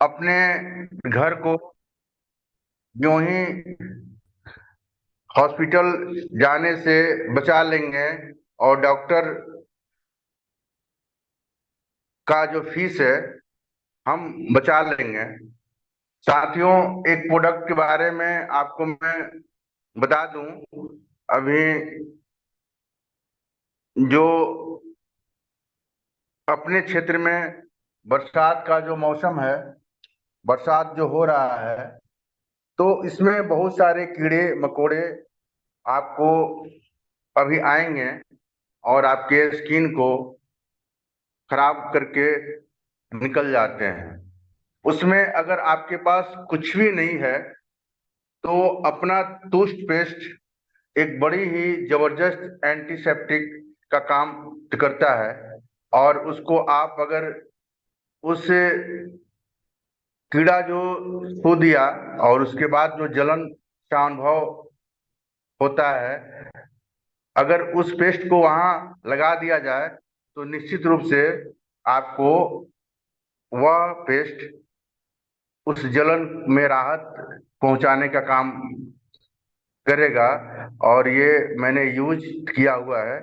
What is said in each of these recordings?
अपने घर को यूं ही हॉस्पिटल जाने से बचा लेंगे और डॉक्टर का जो फीस है हम बचा लेंगे। साथियों, एक प्रोडक्ट के बारे में आपको मैं बता दूं। अभी जो अपने क्षेत्र में बरसात का जो मौसम है, बरसात जो हो रहा है, तो इसमें बहुत सारे कीड़े मकोड़े आपको अभी आएंगे और आपके स्किन को खराब करके निकल जाते हैं। उसमें अगर आपके पास कुछ भी नहीं है तो अपना टूथपेस्ट एक बड़ी ही जबरदस्त एंटीसेप्टिक का काम करता है। और उसको आप अगर उस कीड़ा जो सो दिया और उसके बाद जो जलन का अनुभव होता है, अगर उस पेस्ट को वहां लगा दिया जाए तो निश्चित रूप से आपको वह पेस्ट उस जलन में राहत पहुंचाने का काम करेगा। और ये मैंने यूज किया हुआ है।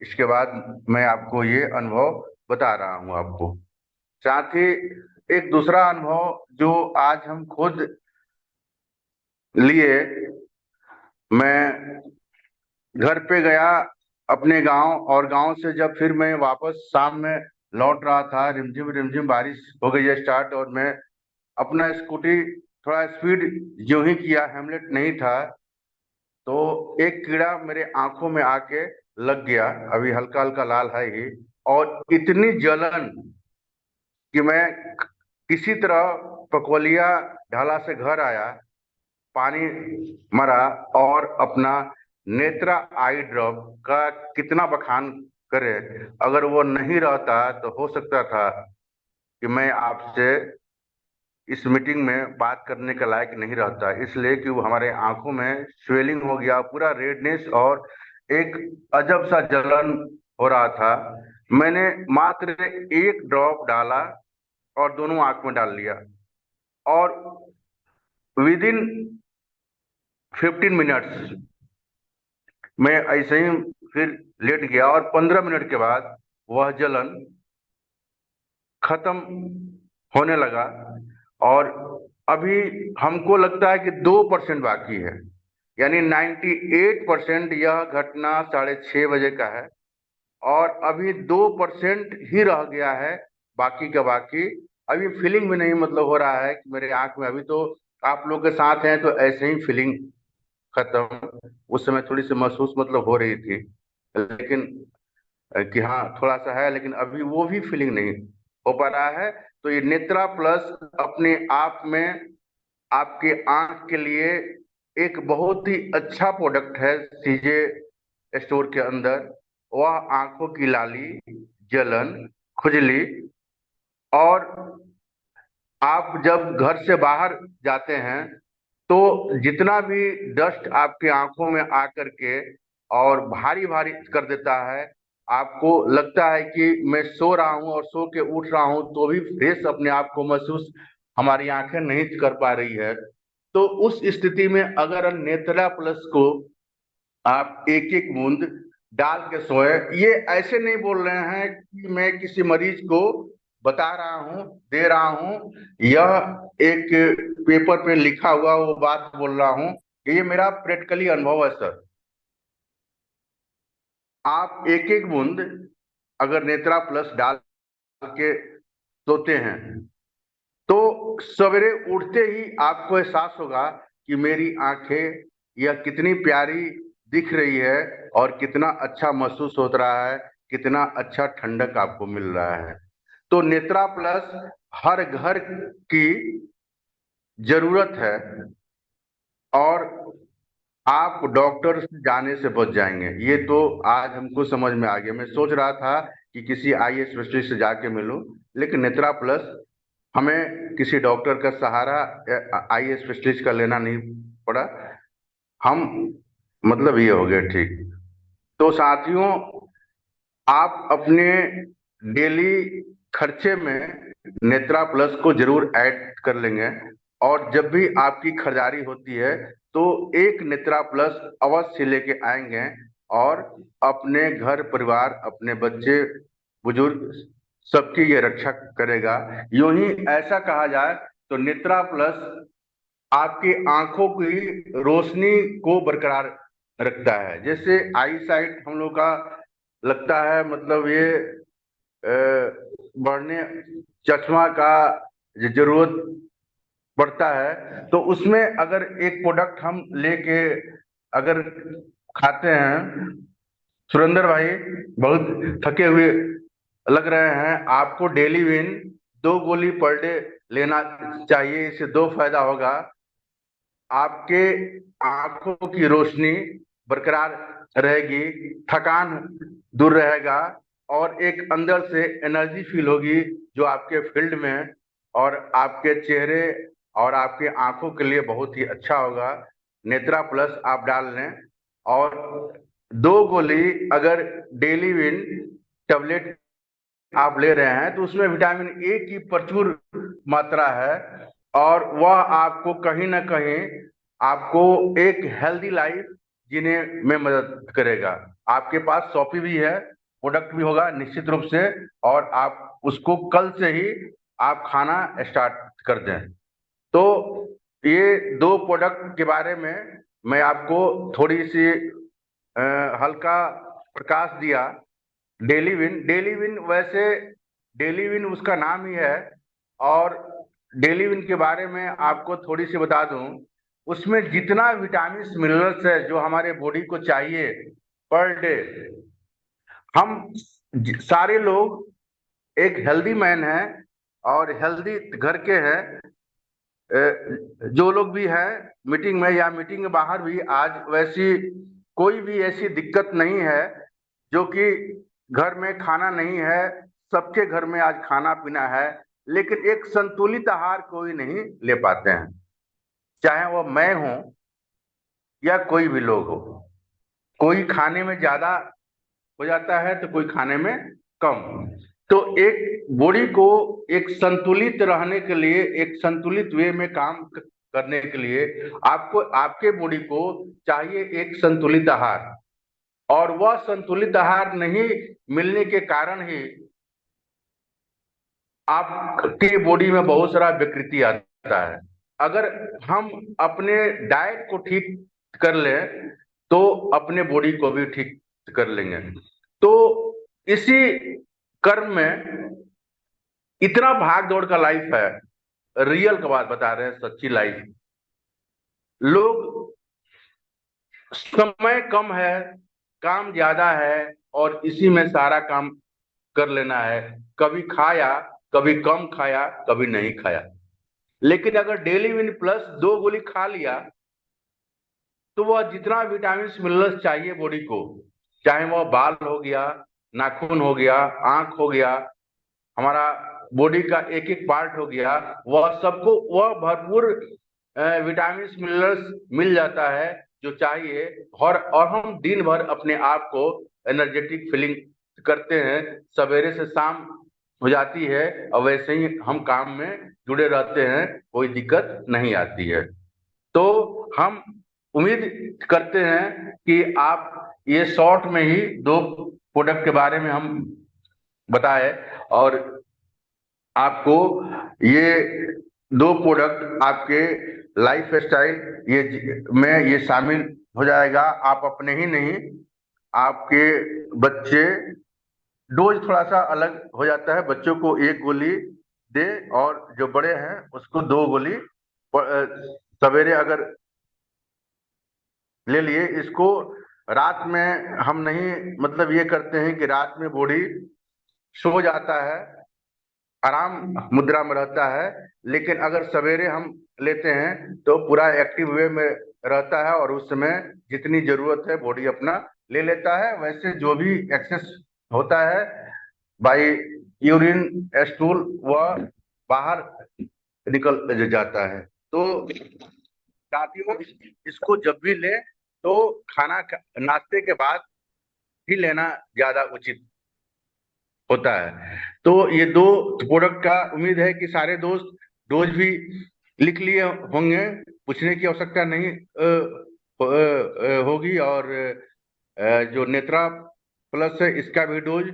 इसके बाद मैं आपको ये अनुभव बता रहा हूँ आपको। साथ ही एक दूसरा अनुभव जो आज हम खुद लिए, मैं घर पे गया अपने गांव, और गांव से जब फिर मैं वापस शाम में लौट रहा था, रिमझिम रिमझिम बारिश हो गई है स्टार्ट, और मैं अपना स्कूटी थोड़ा स्पीड जो ही किया, हेमलेट नहीं था, तो एक कीड़ा मेरे आंखों में आके लग गया। अभी हल्का हल्का लाल है ही, और इतनी जलन कि मैं किसी तरह पकोलिया ढाला से घर आया, पानी मरा, और अपना नेत्रा आई ड्रॉप का कितना बखान करे। अगर वो नहीं रहता तो हो सकता था कि मैं आपसे इस मीटिंग में बात करने के लायक नहीं रहता, इसलिए कि वो हमारे आंखों में स्वेलिंग हो गया, पूरा रेडनेस और एक अजब सा जलन हो रहा था। मैंने मात्र एक ड्रॉप डाला और दोनों आंख में डाल लिया, और विद इन 15 मिनट्स मैं ऐसे ही फिर लेट गया, और 15 मिनट के बाद वह जलन खत्म होने लगा। और अभी हमको लगता है कि 2% बाकी है, यानी 98% यह घटना 6:30 बजे का है, और अभी 2% ही रह गया है। बाकी का बाकी अभी फीलिंग भी नहीं मतलब हो रहा है कि मेरे आंख में, अभी तो आप लोग के साथ हैं तो ऐसे ही फीलिंग खत्म। उस समय थोड़ी सी महसूस मतलब हो रही थी, लेकिन कि हाँ थोड़ा सा है, लेकिन अभी वो भी फीलिंग नहीं हो पा रहा है। तो ये नेत्रा प्लस अपने आप में आपके आंख के लिए एक बहुत ही अच्छा प्रोडक्ट है। सीजे स्टोर के अंदर वह आंखों की लाली, जलन, खुजली, और आप जब घर से बाहर जाते हैं तो जितना भी डस्ट आपके आंखों में आकर के और भारी भारी कर देता है, आपको लगता है कि मैं सो रहा हूं और सो के उठ रहा हूं तो भी फ्रेश अपने आप को महसूस हमारी आंखें नहीं कर पा रही है। तो उस स्थिति में अगर नेत्रा प्लस को आप एक एक बूंद डाल के सोए, ये ऐसे नहीं बोल रहे हैं कि मैं किसी मरीज को बता रहा हूं, दे रहा हूं, यह एक पेपर पे लिखा हुआ वो बात बोल रहा हूं। ये मेरा प्रैक्टिकली अनुभव है सर। आप एक एक बूंद अगर नेत्रा प्लस डाल के सोते हैं तो सवेरे उठते ही आपको एहसास होगा कि मेरी आंखें यह कितनी प्यारी दिख रही है, और कितना अच्छा महसूस हो रहा है, कितना अच्छा ठंडक आपको मिल रहा है। तो नेत्रा प्लस हर घर की जरूरत है, और आप डॉक्टर से जाने से बच जाएंगे। ये तो आज हमको समझ में आ गया। मैं सोच रहा था कि किसी आई स्पेशलिस्ट से जाके मिलूं, लेकिन नेत्रा प्लस हमें किसी डॉक्टर का सहारा आई स्पेशलिस्ट का लेना नहीं पड़ा। हम मतलब ये हो गया ठीक। तो साथियों, आप अपने डेली खर्चे में नेत्रा प्लस को जरूर ऐड कर लेंगे। और जब भी आपकी खरीदारी होती है तो एक नेत्रा प्लस अवश्य लेके आएंगे, और अपने घर परिवार, अपने बच्चे बुजुर्ग सबकी ये रक्षा करेगा। यूं ही ऐसा कहा जाए तो नेत्रा प्लस आपकी आंखों की रोशनी को बरकरार रखता है। जैसे आई साइट हम लोग का लगता है, मतलब ये बढ़ने चश्मा का जरूरत पड़ता है, तो उसमें अगर एक प्रोडक्ट हम लेके अगर खाते हैं, सुरेंद्र भाई बहुत थके हुए लग रहे हैं, आपको डेली विन 2 गोली पर डे लेना चाहिए। इससे दो फायदा होगा, आपके आंखों की रोशनी बरकरार रहेगी, थकान दूर रहेगा, और एक अंदर से एनर्जी फील होगी जो आपके फील्ड में और आपके चेहरे और आपके आंखों के लिए बहुत ही अच्छा होगा। नेत्रा प्लस आप डाल लें, और 2 गोली अगर डेली विन टेबलेट आप ले रहे हैं तो उसमें विटामिन ए की प्रचुर मात्रा है, और वह आपको कहीं ना कहीं आपको एक हेल्दी लाइफ जीने में मदद करेगा। आपके पास शॉपी भी है, प्रोडक्ट भी होगा निश्चित रूप से, और आप उसको कल से ही आप खाना स्टार्ट कर दें। तो ये 2 प्रोडक्ट के बारे में मैं आपको थोड़ी सी हल्का प्रकाश दिया। डेली विन वैसे डेली विन उसका नाम ही है, और डेली विन के बारे में आपको थोड़ी सी बता दूं, उसमें जितना विटामिन मिनरल्स है जो हमारे बॉडी को चाहिए पर डे, हम सारे लोग एक हेल्दी मैन है और हेल्दी घर के हैं, जो लोग भी हैं मीटिंग में या मीटिंग के बाहर भी, आज वैसी कोई भी ऐसी दिक्कत नहीं है जो कि घर में खाना नहीं है। सबके घर में आज खाना पीना है, लेकिन एक संतुलित आहार कोई नहीं ले पाते हैं, चाहे वो मैं हूं या कोई भी लोग हो। कोई खाने में ज्यादा हो जाता है तो कोई खाने में कम। तो एक बॉडी को एक संतुलित रहने के लिए, एक संतुलित वे में काम करने के लिए आपको, आपके बॉडी को चाहिए एक संतुलित आहार। और वह संतुलित आहार नहीं मिलने के कारण ही आपके बॉडी में बहुत सारा विकृति आता है। अगर हम अपने डाइट को ठीक कर लें तो अपने बॉडी को भी ठीक कर लेंगे। तो इसी कर्म में इतना भाग दौड़ का लाइफ है, रियल का बात बता रहे हैं, सच्ची लाइफ। लोग, समय कम है, काम ज्यादा है, और इसी में सारा काम कर लेना है। कभी खाया, कभी कम खाया, कभी नहीं खाया। लेकिन अगर डेली विन प्लस 2 गोली खा लिया तो वह जितना विटामिन मिनरल्स चाहिए बॉडी को, चाहे वह बाल हो गया, नाखून हो गया, आंख हो गया, हमारा बॉडी का एक एक पार्ट हो गया, वह सबको वह भरपूर विटामिन मिनरल्स मिल जाता है जो चाहिए। और हम दिन भर अपने आप को एनर्जेटिक फीलिंग करते हैं, सवेरे से शाम हो जाती है, और वैसे ही हम काम में जुड़े रहते हैं, कोई दिक्कत नहीं आती है। तो हम उम्मीद करते हैं कि आप ये शॉर्ट में ही 2 प्रोडक्ट के बारे में हम बताए, और आपको ये 2 प्रोडक्ट आपके लाइफ स्टाइल में ये शामिल हो जाएगा। आप अपने ही नहीं, आपके बच्चे, डोज थोड़ा सा अलग हो जाता है, बच्चों को 1 गोली दे, और जो बड़े हैं उसको 2 गोली सवेरे अगर ले लिए। इसको रात में हम नहीं, मतलब ये करते हैं कि रात में बॉडी सो जाता है, आराम मुद्रा में रहता है, लेकिन अगर सवेरे हम लेते हैं तो पूरा एक्टिव वे में रहता है, और उस समय जितनी जरूरत है बॉडी अपना ले लेता है। वैसे जो भी एक्सेस होता है बाई यूरिन, स्टूल, वह बाहर निकल जाता है। तो साथियों, इसको जब भी लें तो नाश्ते के बाद ही लेना ज्यादा उचित होता है। तो ये दो प्रोडक्ट का उम्मीद है कि सारे दोस्त डोज भी लिख लिए होंगे, पूछने की आवश्यकता नहीं होगी। और जो नेत्रा प्लस है इसका भी डोज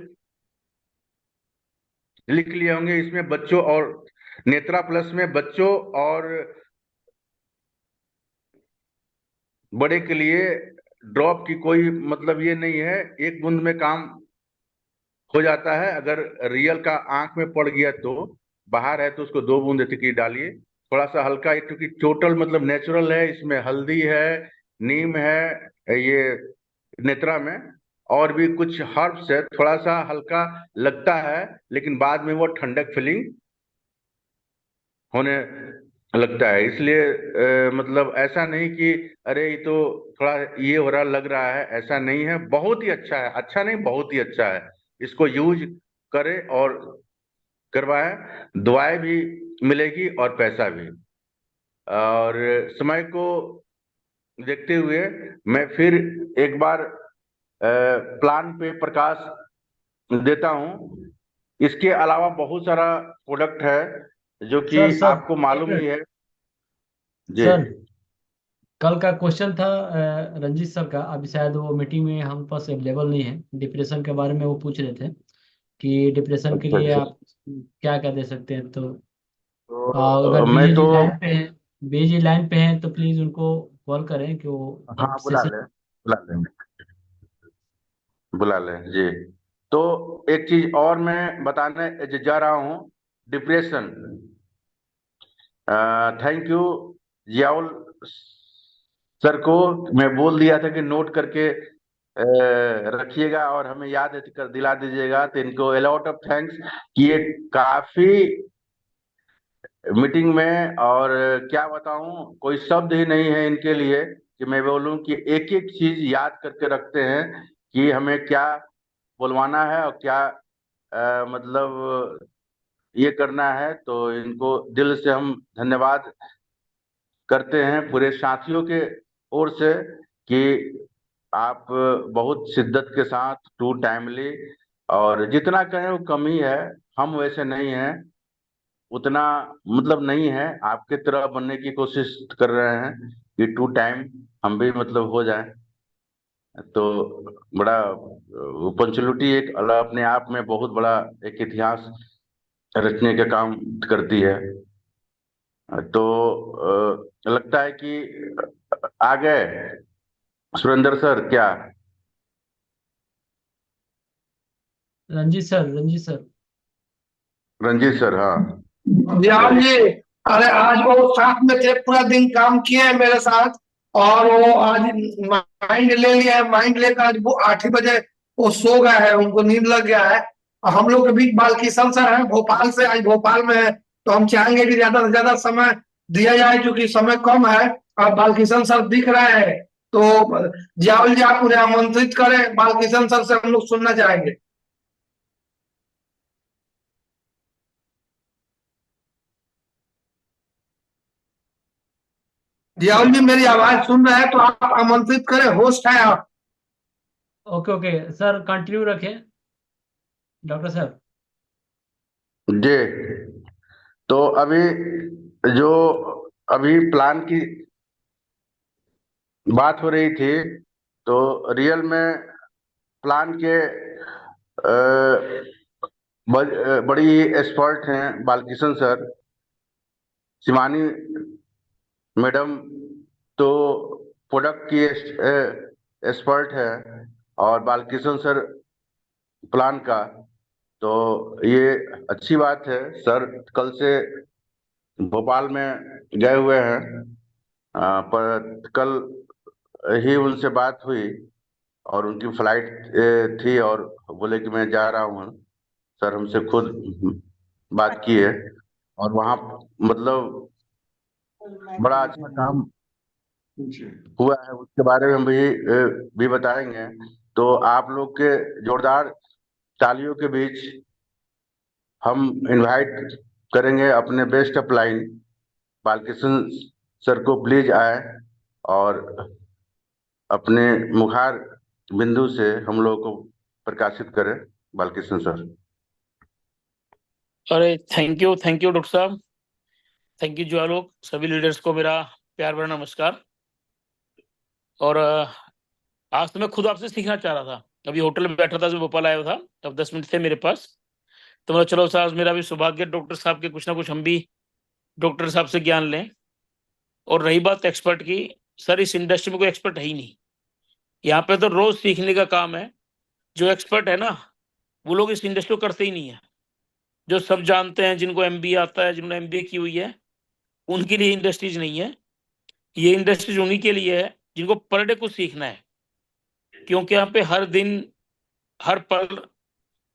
लिख लिए होंगे। इसमें बच्चों और नेत्रा प्लस में बच्चों और बड़े के लिए ड्रॉप की कोई मतलब ये नहीं है, एक बूंद में काम हो जाता है। अगर रियल का आंख में पड़ गया तो बाहर है तो उसको 2 बूंद की डालिए, थोड़ा सा हल्का, क्योंकि टोटल मतलब नेचुरल है, इसमें हल्दी है, नीम है ये नेत्रा में, और भी कुछ हर्ब्स है, थोड़ा सा हल्का लगता है लेकिन बाद में वो ठंडक फीलिंग होने लगता है। इसलिए मतलब ऐसा नहीं कि अरे ये तो थोड़ा ये हो रहा लग रहा है, ऐसा नहीं है, बहुत ही अच्छा है, अच्छा नहीं बहुत ही अच्छा है। इसको यूज करें और करवाएं, दवाएं भी मिलेगी और पैसा भी। और समय को देखते हुए मैं फिर एक बार प्लान पे प्रकाश देता हूँ। इसके अलावा बहुत सारा प्रोडक्ट है जो कि सर सर आपको एक मालूम ही मिनट। है। जी। सर, कल का क्वेश्चन था रंजीत सर का, अभी शायद वो मीटिंग में हम पास अवेलेबल नहीं है। डिप्रेशन के बारे में वो पूछ रहे थे कि डिप्रेशन के अच्छा लिए अच्छा। आप क्या क्या दे सकते हैं। तो तो अगर मैं बीए जी तो, लाइन पे हैं, बीए जी लाइन पे हैं तो प्लीज उनको कॉल करें कि वो हाँ अब बुला सेशन। लें, बुला लें, बुला लें जी। तो एक चीज और मैं बताने जा रहा हूँ, depression. Thank you Ziaul sir को। मैं बोल दिया था कि नोट करके रखिएगा और हमें याद कर दिला दीजिएगा, तो इनको अलॉट ऑफ थैंक्स कि ये काफी मीटिंग में, और क्या बताऊं, कोई शब्द ही नहीं है इनके लिए कि मैं बोलूं कि एक एक चीज याद करके रखते हैं कि हमें क्या बुलवाना है और क्या मतलब ये करना है। तो इनको दिल से हम धन्यवाद करते हैं पूरे साथियों के ओर से कि आप बहुत शिद्दत के साथ, टू टाइमली, और जितना कहें वो कम ही है। हम वैसे नहीं हैं, उतना मतलब नहीं है, आपके तरह बनने की कोशिश कर रहे हैं कि टू टाइम हम भी मतलब हो जाए। तो बड़ा पंचुलिटी एक अपने आप में बहुत बड़ा एक इतिहास रचने का काम करती है। तो लगता है कि आ गए सुरेंद्र सर क्या? Ranjit sir, Ranjit sir. Ranjit sir, हाँ। ध्यान सॉरी। जी। अरे आज वो साथ में थे, पूरा दिन काम किए हैं मेरे साथ। और वो आज माइंड ले लिया है, माइंड लेकर आज वो 8 ही बजे वो सो गए हैं, उनको नींद लग गया है। और हम लोग के बीच बालकिशन सर है भोपाल से, आज भोपाल में है। तो हम चाहेंगे कि ज्यादा से ज्यादा समय दिया जाए, क्योंकि समय कम है। और बालकिशन सर दिख रहे हैं तो जावल जी आप उन्हें आमंत्रित करें, बालकिशन सर से हम लोग सुनना चाहेंगे। जियाउल जी मेरी आवाज सुन रहे हैं तो आप आमंत्रित करें, होस्ट है आप। ओके ओके सर, कंटिन्यू रखें डॉक्टर साहब। जी। तो अभी जो अभी प्लान की बात हो रही थी, तो रियल में प्लान के बड़ी एक्सपर्ट हैं बालकिशन सर, शिवानी मैडम तो प्रोडक्ट की एक्सपर्ट है, और बालकिशन सर प्लान का। तो ये अच्छी बात है। सर कल से भोपाल में गए हुए हैं, पर कल ही उनसे बात हुई और उनकी फ्लाइट थी, और बोले कि मैं जा रहा हूँ। सर हमसे खुद बात की है, और वहाँ मतलब बड़ा अच्छा काम हुआ है, उसके बारे में भी बताएंगे। तो आप लोग के जोरदार तालियों के बीच हम इनवाइट करेंगे अपने बेस्ट अपलाइन बालकिशन सर को, प्लीज आए और अपने मुखार बिंदु से हम लोग को प्रकाशित करें, बालकिशन सर। अरे थैंक यू डॉक्टर साहब, थैंक यू जो आलोक, सभी लीडर्स को मेरा प्यार भरा नमस्कार। और आज तो मैं खुद आपसे सीखना चाह रहा था, अभी होटल में बैठा था जब भोपाल आया था, तब 10 मिनट थे मेरे पास, तो मैं चलो साहब मेरा भी सौभाग्य डॉक्टर साहब के कुछ ना कुछ हम भी डॉक्टर साहब से ज्ञान लें। और रही बात एक्सपर्ट की, सर इस इंडस्ट्री में कोई एक्सपर्ट है ही नहीं, यहाँ पे तो रोज सीखने का काम है। जो एक्सपर्ट है ना, वो लोग इस इंडस्ट्री को करते ही नहीं है। जो सब जानते हैं, जिनको एमबीए आता है, जिन्होंने एमबीए की हुई है, उनके लिए इंडस्ट्रीज नहीं है। ये इंडस्ट्रीज उन्हीं के लिए है जिनको पर डे कुछ सीखना है, क्योंकि यहाँ पे हर दिन हर पल।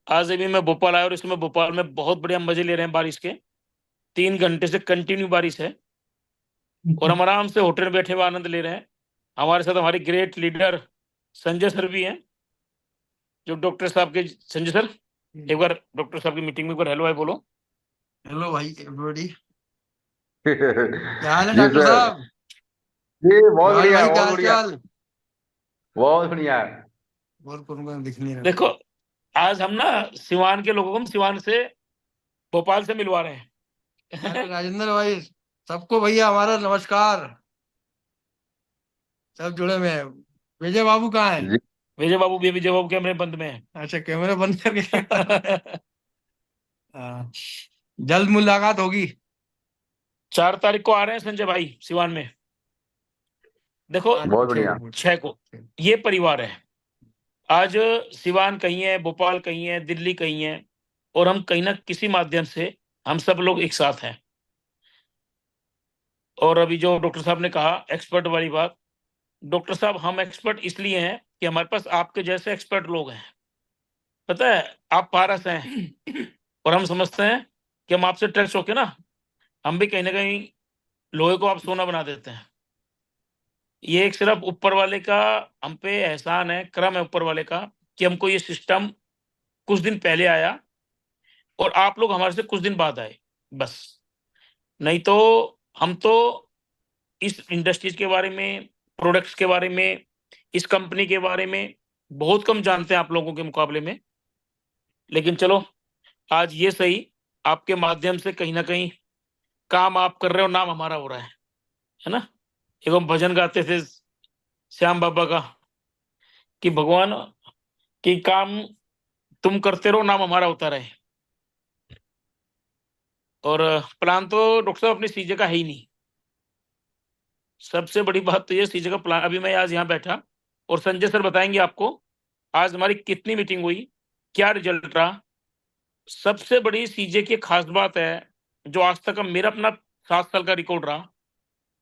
आज अभी मैं भोपाल आया और इसमें भोपाल में बहुत बढ़िया मजे ले रहे हैं बारिश के, 3 घंटे से कंटिन्यू बारिश है और हम आराम से होटल में बैठे हुए आनंद ले रहे हैं। हमारे साथ हमारे ग्रेट लीडर संजय सर भी हैं, जो डॉक्टर साहब के। संजय सर एक बार डॉक्टर साहब की मीटिंग में एक बार हेलो हाय बोलो। हेलो भाई एवरीबॉडी, जी क्या हाल है डॉक्टर सर। साहब? जी बहुत जॉल बढ़िया, भाई क्या बहुत हाल बढ़िया, चाल? बहुत बढ़िया। और कौन दिख नहीं रहा। देखो, आज हम ना सिवान के लोगों को हम सिवान से भोपाल से मिलवा रहे हैं। अरे राजेंद्र भाई, सबको भैया हमारा नमस्कार, सब जुड़े में हैं। विजय बाबू कहाँ है? जी विजय बाबू कैमरे बंद में है। अच्छा, कैमरा बंद करके हाँ, जल्द मुलाकात होगी। 4 तारीख को आ रहे हैं संजय भाई सिवान में। देखो, बहुत बढ़िया। 6 को ये परिवार है। आज सिवान कहीं है, भोपाल कहीं है, दिल्ली कहीं है, और हम कहीं ना किसी माध्यम से हम सब लोग एक साथ हैं। और अभी जो डॉक्टर साहब ने कहा एक्सपर्ट वाली बात, डॉक्टर साहब हम एक्सपर्ट इसलिए हैं कि हमारे पास आपके जैसे एक्सपर्ट लोग हैं। पता है, आप पारस हैं और हम समझते हैं कि हम आपसे टच होके ना, हम भी कहीं ना कहीं लोहे को आप सोना बना देते हैं। ये एक सिर्फ ऊपर वाले का हम पे एहसान है, क्रम है ऊपर वाले का, कि हमको ये सिस्टम कुछ दिन पहले आया और आप लोग हमारे से कुछ दिन बाद आए, बस। नहीं तो हम तो इस इंडस्ट्रीज के बारे में, प्रोडक्ट्स के बारे में, इस कंपनी के बारे में बहुत कम जानते हैं आप लोगों के मुकाबले में। लेकिन चलो, आज ये सही, आपके माध्यम से कहीं ना कहीं काम आप कर रहे हो, नाम हमारा हो रहा है ना। एवं भजन गाते थे श्याम बाबा का कि भगवान की काम तुम करते रहो, नाम हमारा होता रहे। और प्लान तो डॉक्टर साहब अपनी सीजे का है ही नहीं। सबसे बड़ी बात तो ये, सीजे का प्लान, अभी मैं आज यहाँ बैठा और संजय सर बताएंगे आपको आज हमारी कितनी मीटिंग हुई, क्या रिजल्ट रहा। सबसे बड़ी सीजे की खास बात है, जो आज तक मेरा अपना 7 साल का रिकॉर्ड रहा,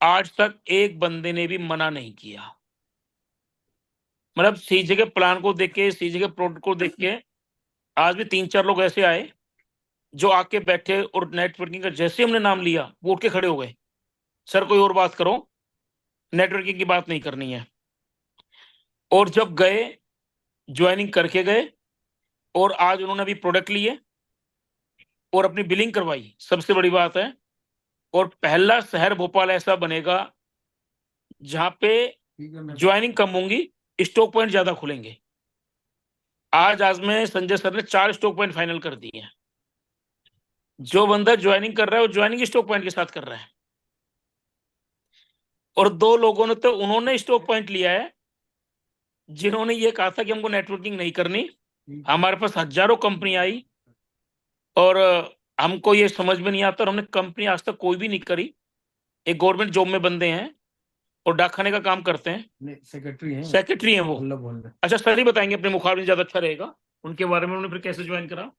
आज तक एक बंदे ने भी मना नहीं किया। मतलब सीजे के प्लान को देख के, सीजे के प्रोडक्ट को देख के, आज भी 3-4 लोग ऐसे आए जो आके बैठे और नेटवर्किंग का जैसे हमने नाम लिया वो उठ के खड़े हो गए, सर कोई और बात करो, नेटवर्किंग की बात नहीं करनी है। और जब गए, ज्वाइनिंग करके गए, और आज उन्होंने अभी प्रोडक्ट लिए और अपनी बिलिंग करवाई, सबसे बड़ी बात है। और पहला शहर भोपाल ऐसा बनेगा जहां पे ज्वाइनिंग कम होंगी, स्टॉक पॉइंट ज्यादा खुलेंगे। आज में संजय सर ने 4 स्टॉक पॉइंट फाइनल कर दिए हैं। जो बंदा ज्वाइनिंग कर रहा है वो ज्वाइनिंग स्टॉक पॉइंट के साथ कर रहा है। और 2 लोगों ने तो उन्होंने स्टॉक पॉइंट लिया है जिन्होंने ये कहा था कि हमको नेटवर्किंग नहीं करनी। हमारे पास हजारों कंपनी आई और हमको ये समझ में नहीं आता, और हमने कंपनी आज तक कोई भी नहीं करी। एक गवर्नमेंट जॉब में बंदे हैं और डाकखाने का काम करते हैं, सेक्रेटरी हैं वो। अच्छा, सर ही बताएंगे अपने मुखार में, ज्यादा अच्छा रहेगा उनके बारे में। उन्होंने फिर कैसे ज्वाइन करा?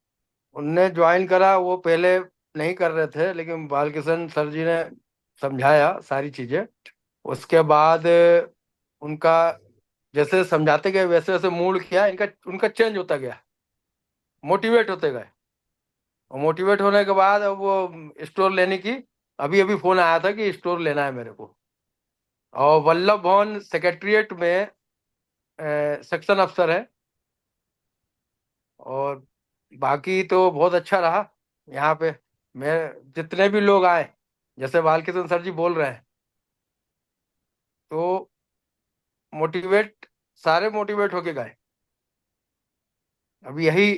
उनने ज्वाइन करा, वो पहले नहीं कर रहे थे, लेकिन बालकिशन सर जी ने समझाया सारी चीजें। उसके बाद उनका जैसे समझाते गए वैसे वैसे मूड किया, इनका उनका चेंज होता गया, मोटिवेट होते गए। और मोटिवेट होने के बाद अब वो स्टोर लेने की, अभी अभी फोन आया था कि स्टोर लेना है मेरे को। और वल्लभ भवन सेक्रेटरिएट में सेक्शन अफसर है। और बाकी तो बहुत अच्छा रहा यहाँ पे। मैं जितने भी लोग आए, जैसे बालकिशन सर जी बोल रहे हैं, तो मोटिवेट, सारे मोटिवेट होके गए। अब यही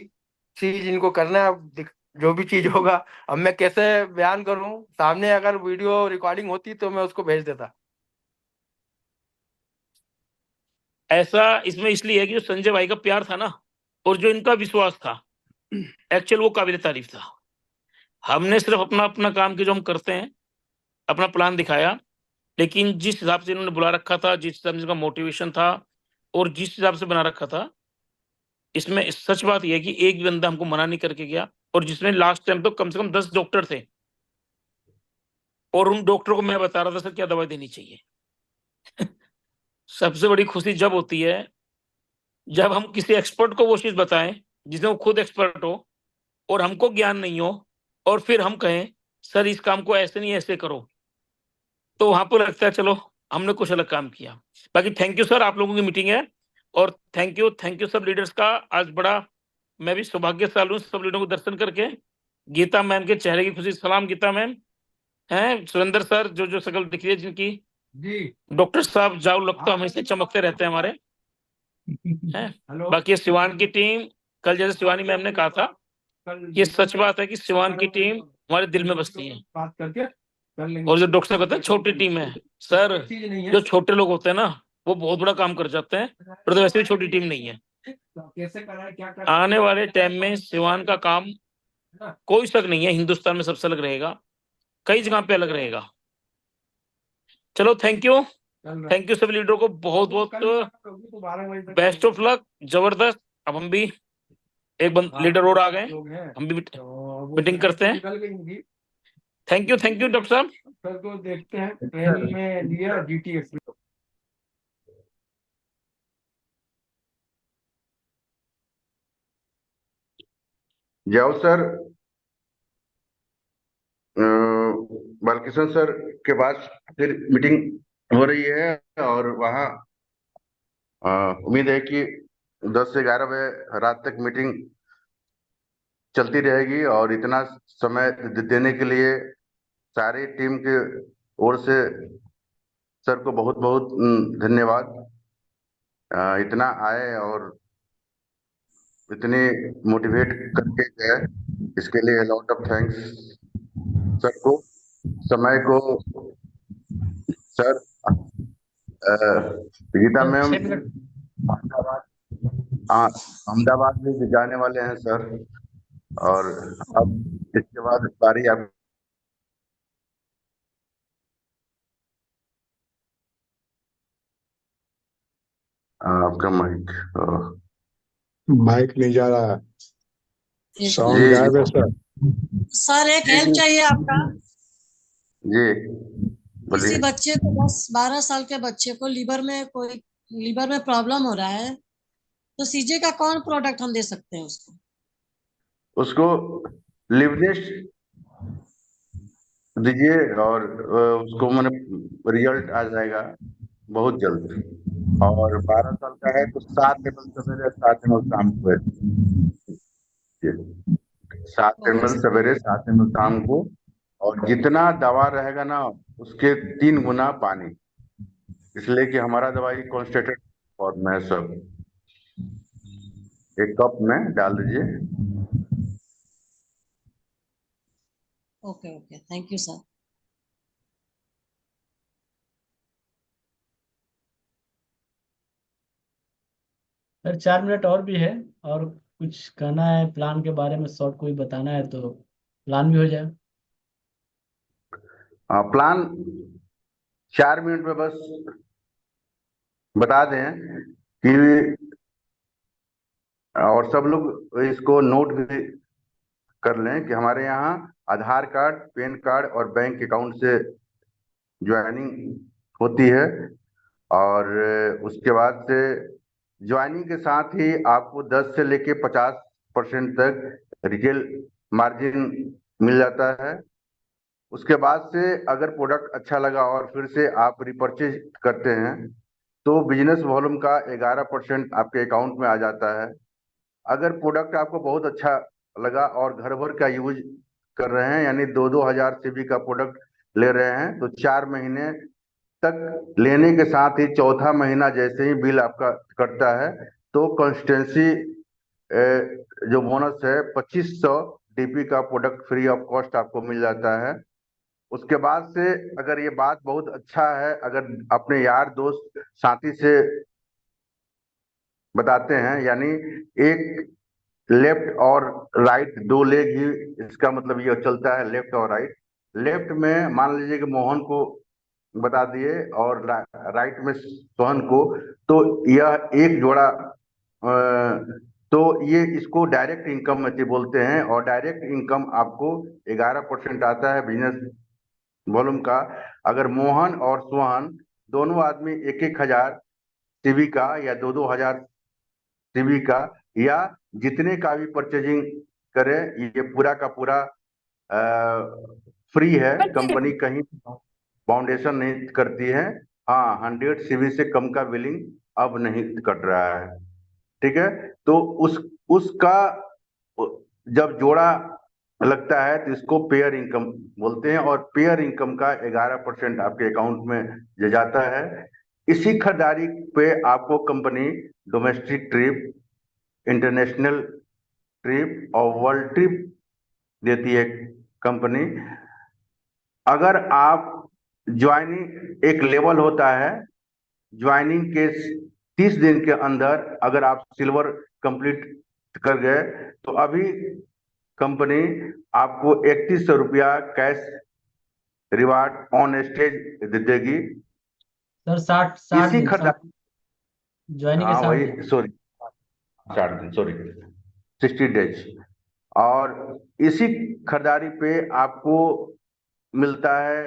चीज इनको करना है। अब जो भी चीज होगा। अब मैं कैसे बयान करूं, सामने अगर वीडियो रिकॉर्डिंग होती तो मैं उसको भेज देता। ऐसा इसमें इसलिए है कि जो संजय भाई का प्यार था ना, और जो इनका विश्वास था, एक्चुअल वो काबिल तारीफ था। हमने सिर्फ अपना अपना काम की जो हम करते हैं, अपना प्लान दिखाया, लेकिन जिस हिसाब से इन्होंने बुला रखा था, जिस हिसाब से इनका मोटिवेशन था और जिस हिसाब से बना रखा था, इसमें सच बात यह है कि एक भी बंदा हमको मना नहीं करके गया। और जिसमें लास्ट टाइम तो कम से कम 10 डॉक्टर थे, और उन डॉक्टरों को मैं बता रहा था सर क्या दवा देनी चाहिए। सबसे बड़ी खुशी जब होती है जब हम किसी एक्सपर्ट को वो चीज बताएं जिसमें वो खुद एक्सपर्ट हो और हमको ज्ञान नहीं हो, और फिर हम कहें सर इस काम को ऐसे नहीं ऐसे करो, तो वहां पर लगता है चलो हमने कुछ अलग काम किया। बाकी थैंक यू सर, आप लोगों की मीटिंग है, और थैंक यू सब लीडर्स का। आज बड़ा मैं भी सौभाग्यशाली हूँ सब लीडरों को दर्शन करके। गीता मैम के चेहरे की खुशी, सलाम गीता मैम, हैं सुरेंद्र सर जो शकल दिख रही है जिनकी, जी डॉक्टर साहब जाओ लगता हमेशा चमकते रहते हैं हमारे, हैं। हेलो। बाकी ये सिवान की टीम, कल जैसे शिवानी मैम ने कहा था, ये सच बात है कि सिवान की टीम हमारे दिल में बसती है। बात करके कर लेंगे। और जो डॉक्टर साहब कहते हैं छोटी टीम है, सर जो छोटे लोग होते हैं ना वो बहुत बड़ा काम कर जाते हैं, पर तो वैसे भी छोटी टीम नहीं है। कैसे कराए, क्या कर आने वाले टाइम में सिवान का काम कोई शक नहीं है हिंदुस्तान में सबसे अलग रहेगा, कई जगह पे अलग रहेगा। चलो थैंक यू सभी लीडरों को बहुत बहुत बेस्ट ऑफ लक, जबरदस्त। अब हम भी एक लीडर और आ गए, हम भी मीटिंग करते हैं। थैंक यू डॉक्टर साहब। सर को देखते हैं ट्रेन में लिया जीटी एक्सप्रेस। जाओ सर, बालकिशन सर के पास फिर मीटिंग हो रही है, और वहाँ उम्मीद है कि 10 से 11 बजे रात तक मीटिंग चलती रहेगी। और इतना समय देने के लिए सारी टीम के ओर से सर को बहुत बहुत धन्यवाद। इतना आए और इतने मोटिवेट करके गए, इसके लिए लॉट ऑफ थैंक्स सर को, समय को। सर गीता मैम अहमदाबाद, हाँ, अहमदाबाद भी जाने वाले हैं सर, और अब इसके बाद बारी आप। आपका माइक माइक नहीं जा रहा है, जी साउंड गायब है सर। सर एक हेल्प चाहिए आपका। जी किसी बोलिए। बच्चे को 10-12 साल के बच्चे को लीवर में प्रॉब्लम हो रहा है, तो सीजे का कौन प्रोडक्ट हम दे सकते हैं उसको? उसको लिवनेस दीजिए, और उसको मैंने रिजल्ट आ जाएगा बहुत जल्द। और 12 साल का है तो 7 ml सवेरे, 7 ml शाम को, 7 ml सवेरे, 7 ml शाम को। और जितना दवा रहेगा ना उसके 3 गुना पानी, इसलिए कि हमारा दवाई कॉन्सेंट्रेटेड फॉर्म में है सब। एक कप में डाल दीजिए। Okay thank you sir. Sir 4 minute और भी है, और कुछ कहना है प्लान के बारे में, शॉर्ट कोई बताना है तो प्लान भी हो जाए। प्लान 4 मिनट में बस बता दें कि, और सब लोग इसको नोट भी कर लें कि हमारे यहाँ आधार कार्ड, पैन कार्ड और बैंक अकाउंट से ज्वाइनिंग होती है। और उसके बाद से ज्वाइनिंग के साथ ही आपको 10 से लेके 50% तक रिटेल मार्जिन मिल जाता है। उसके बाद से अगर प्रोडक्ट अच्छा लगा और फिर से आप रिपर्चेज करते हैं तो बिजनेस वॉल्यूम का 11% आपके अकाउंट में आ जाता है। अगर प्रोडक्ट आपको बहुत अच्छा लगा और घर भर का यूज कर रहे हैं, यानी 2-2 हजार सीबी का प्रोडक्ट ले रहे हैं, तो 4 महीने तक लेने के साथ ही चौथा महीना जैसे ही बिल आपका कटता है तो कंस्टिट्यूंसी जो बोनस है 2500 डीपी का प्रोडक्ट फ्री ऑफ कॉस्ट आपको मिल जाता है। उसके बाद से अगर ये बात बहुत अच्छा है, अगर अपने यार दोस्त साथी से बताते हैं, यानी एक लेफ्ट और राइट दो लेग ही इसका मतलब ये चलता है, लेफ्ट और राइट। लेफ्ट में मान लीजिए कि मोहन को बता दिए और राइट में सोहन को, तो यह एक जोड़ा तो ये इसको डायरेक्ट इनकम में बोलते हैं। और डायरेक्ट इनकम आपको 11% आता है बिजनेस वॉल्यूम का। अगर मोहन और सोहन दोनों आदमी 1,000 सीवी का या 2,000 सीवी का या जितने का भी परचेजिंग करें, ये पूरा का पूरा फ्री है। कंपनी कहीं फाउंडेशन नहीं करती है। हाँ, 100 सीवी से कम का बिलिंग अब नहीं कट रहा है। ठीक है, तो उसका जब जोड़ा लगता है तो इसको पेयर इनकम बोलते हैं, और पेयर इनकम का 11% आपके अकाउंट में जाता है। इसी खरीदारी पे आपको company domestic trip, international trip और वर्ल्ड ट्रिप देती है कंपनी। अगर आप ज्वाइनिंग, एक लेवल होता है, ज्वाइनिंग के 30 दिन के अंदर अगर आप सिल्वर कंप्लीट कर गए तो अभी कंपनी आपको 3100 रुपया कैश रिवार्ड ऑन स्टेज देगी। सर 60 इसी दिन, खरीदारी, ज्वाइनिंग के हाँ 60 वही, दिन। सॉरी 60 दिन, सॉरी 60 डेज। और इसी खरीदारी पे आपको मिलता है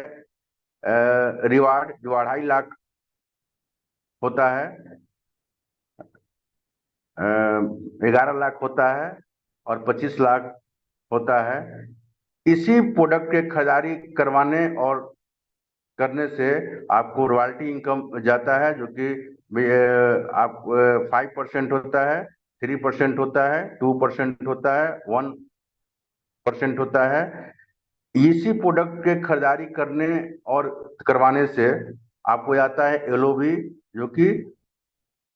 रिवार्ड, जो 2.5 लाख होता है, 11 लाख होता है और 25 लाख होता है। इसी प्रोडक्ट के खरीदारी करवाने और करने से आपको रॉयल्टी इनकम जाता है, जो कि आप 5% होता है, 3% होता है, 2% होता है, 1% होता है। इसी प्रोडक्ट के खरीदारी करने और करवाने से आपको आता है एलओवी, जो कि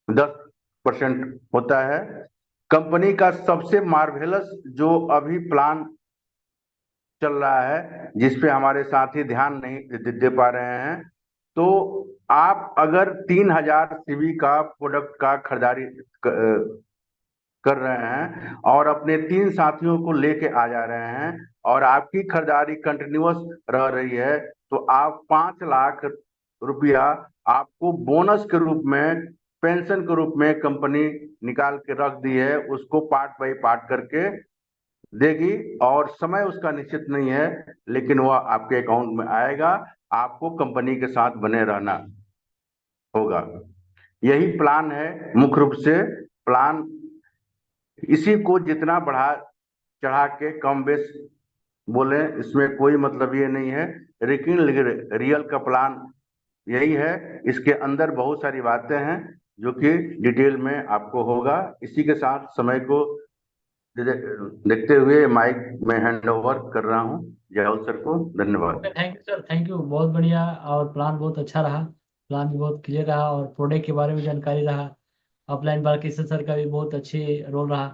10% होता है। कंपनी का सबसे मार्वेलस जो अभी प्लान चल रहा है, जिसपे हमारे साथी ध्यान नहीं दे पा रहे हैं, तो आप अगर 3,000 सीवी का प्रोडक्ट का खरीदारी कर रहे हैं और अपने 3 साथियों को लेके आ जा रहे हैं और आपकी खरीदारी कंटिन्यूअस रह रही है, तो आप 5 लाख रुपया आपको बोनस के रूप में, पेंशन के रूप में कंपनी निकाल के रख दी है। उसको पार्ट बाई पार्ट करके देगी और समय उसका निश्चित नहीं है, लेकिन वह आपके अकाउंट में आएगा। आपको कंपनी के साथ बने रहना होगा। यही प्लान है, मुख्य रूप से प्लान। इसी को जितना बढ़ा चढ़ा के कम बेस बोले, इसमें कोई मतलब ये नहीं है, लेकिन रियल का प्लान यही है। इसके अंदर बहुत सारी बातें हैं जो कि डिटेल में आपको होगा। इसी के साथ समय को देखते हुए माइक में हैंड ओवर कर रहा हूँ जयाल सर को। धन्यवाद। Thank you sir, thank you, बहुत बढ़िया। और प्लान बहुत अच्छा रहा, प्लान भी बहुत क्लियर रहा और प्रोडक्ट के बारे में जानकारी रहा। अपलाइन बालकृष्ण सर का भी बहुत अच्छे रोल रहा।